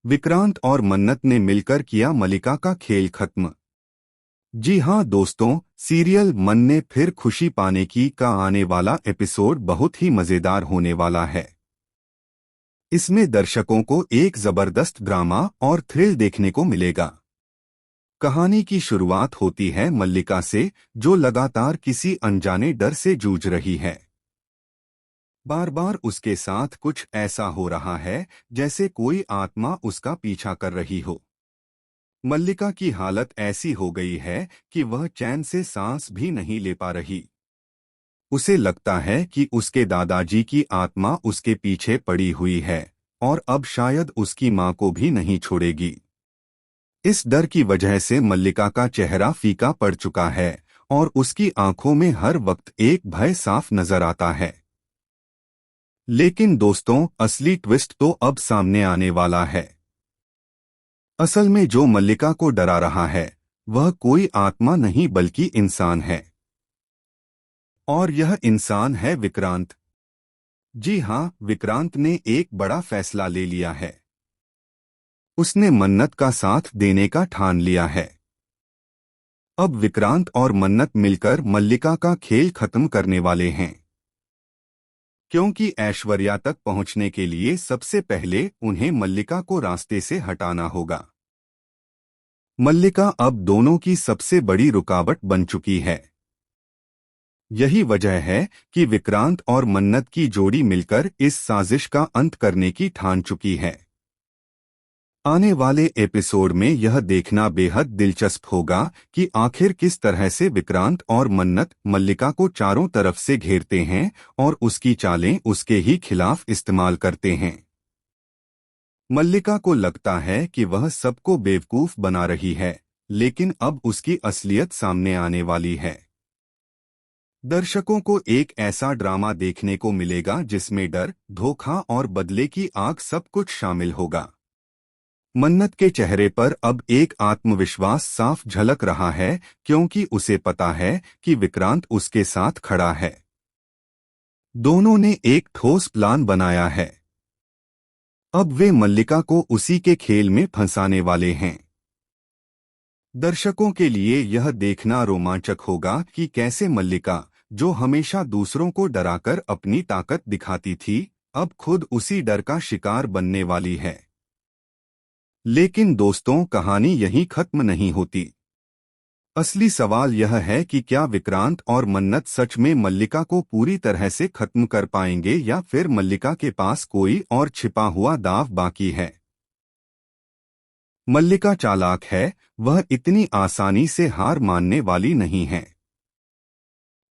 विक्रांत और मन्नत ने मिलकर किया मल्लिका का खेल खत्म। जी हाँ दोस्तों, सीरियल मन ने फिर खुशी पाने की का आने वाला एपिसोड बहुत ही मजेदार होने वाला है। इसमें दर्शकों को एक जबरदस्त ड्रामा और थ्रिल देखने को मिलेगा। कहानी की शुरुआत होती है मल्लिका से, जो लगातार किसी अनजाने डर से जूझ रही है। बार बार उसके साथ कुछ ऐसा हो रहा है जैसे कोई आत्मा उसका पीछा कर रही हो। मल्लिका की हालत ऐसी हो गई है कि वह चैन से सांस भी नहीं ले पा रही। उसे लगता है कि उसके दादाजी की आत्मा उसके पीछे पड़ी हुई है और अब शायद उसकी मां को भी नहीं छोड़ेगी। इस डर की वजह से मल्लिका का चेहरा फीका पड़ चुका है और उसकी आंखों में हर वक्त एक भय साफ नजर आता है। लेकिन दोस्तों, असली ट्विस्ट तो अब सामने आने वाला है। असल में जो मल्लिका को डरा रहा है वह कोई आत्मा नहीं बल्कि इंसान है। और यह इंसान है विक्रांत। जी हाँ, विक्रांत ने एक बड़ा फैसला ले लिया है। उसने मन्नत का साथ देने का ठान लिया है। अब विक्रांत और मन्नत मिलकर मल्लिका का खेल खत्म करने वाले हैं। क्योंकि ऐश्वर्या तक पहुंचने के लिए सबसे पहले उन्हें मल्लिका को रास्ते से हटाना होगा। मल्लिका अब दोनों की सबसे बड़ी रुकावट बन चुकी है। यही वजह है कि विक्रांत और मन्नत की जोड़ी मिलकर इस साजिश का अंत करने की ठान चुकी है। आने वाले एपिसोड में यह देखना बेहद दिलचस्प होगा कि आखिर किस तरह से विक्रांत और मन्नत मल्लिका को चारों तरफ से घेरते हैं और उसकी चालें उसके ही खिलाफ इस्तेमाल करते हैं। मल्लिका को लगता है कि वह सबको बेवकूफ बना रही है, लेकिन अब उसकी असलियत सामने आने वाली है। दर्शकों को एक ऐसा ड्रामा देखने को मिलेगा जिसमें डर, धोखा और बदले की आग सब कुछ शामिल होगा। मन्नत के चेहरे पर अब एक आत्मविश्वास साफ झलक रहा है, क्योंकि उसे पता है कि विक्रांत उसके साथ खड़ा है। दोनों ने एक ठोस प्लान बनाया है। अब वे मल्लिका को उसी के खेल में फंसाने वाले हैं। दर्शकों के लिए यह देखना रोमांचक होगा कि कैसे मल्लिका, जो हमेशा दूसरों को डराकर अपनी ताकत दिखाती थी, अब खुद उसी डर का शिकार बनने वाली है। लेकिन दोस्तों, कहानी यहीं खत्म नहीं होती। असली सवाल यह है कि क्या विक्रांत और मन्नत सच में मल्लिका को पूरी तरह से खत्म कर पाएंगे या फिर मल्लिका के पास कोई और छिपा हुआ दांव बाकी है। मल्लिका चालाक है, वह इतनी आसानी से हार मानने वाली नहीं है।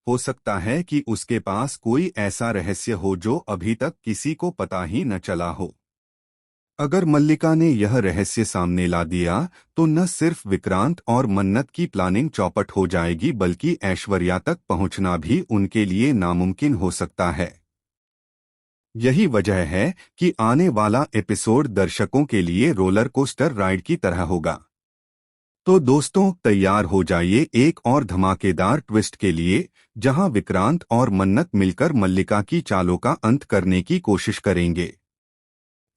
हो सकता है कि उसके पास कोई ऐसा रहस्य हो जो अभी तक किसी को पता ही न चला हो। अगर मल्लिका ने यह रहस्य सामने ला दिया तो न सिर्फ विक्रांत और मन्नत की प्लानिंग चौपट हो जाएगी, बल्कि ऐश्वर्या तक पहुंचना भी उनके लिए नामुमकिन हो सकता है। यही वजह है कि आने वाला एपिसोड दर्शकों के लिए रोलर कोस्टर राइड की तरह होगा। तो दोस्तों, तैयार हो जाइए एक और धमाकेदार ट्विस्ट के लिए, जहां विक्रांत और मन्नत मिलकर मल्लिका की चालों का अंत करने की कोशिश करेंगे।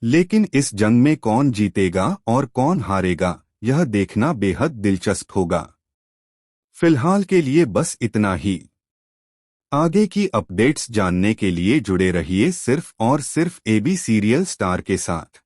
लेकिन इस जंग में कौन जीतेगा और कौन हारेगा, यह देखना बेहद दिलचस्प होगा। फिलहाल के लिए बस इतना ही। आगे की अपडेट्स जानने के लिए जुड़े रहिए सिर्फ और सिर्फ एबी सीरियल स्टार के साथ।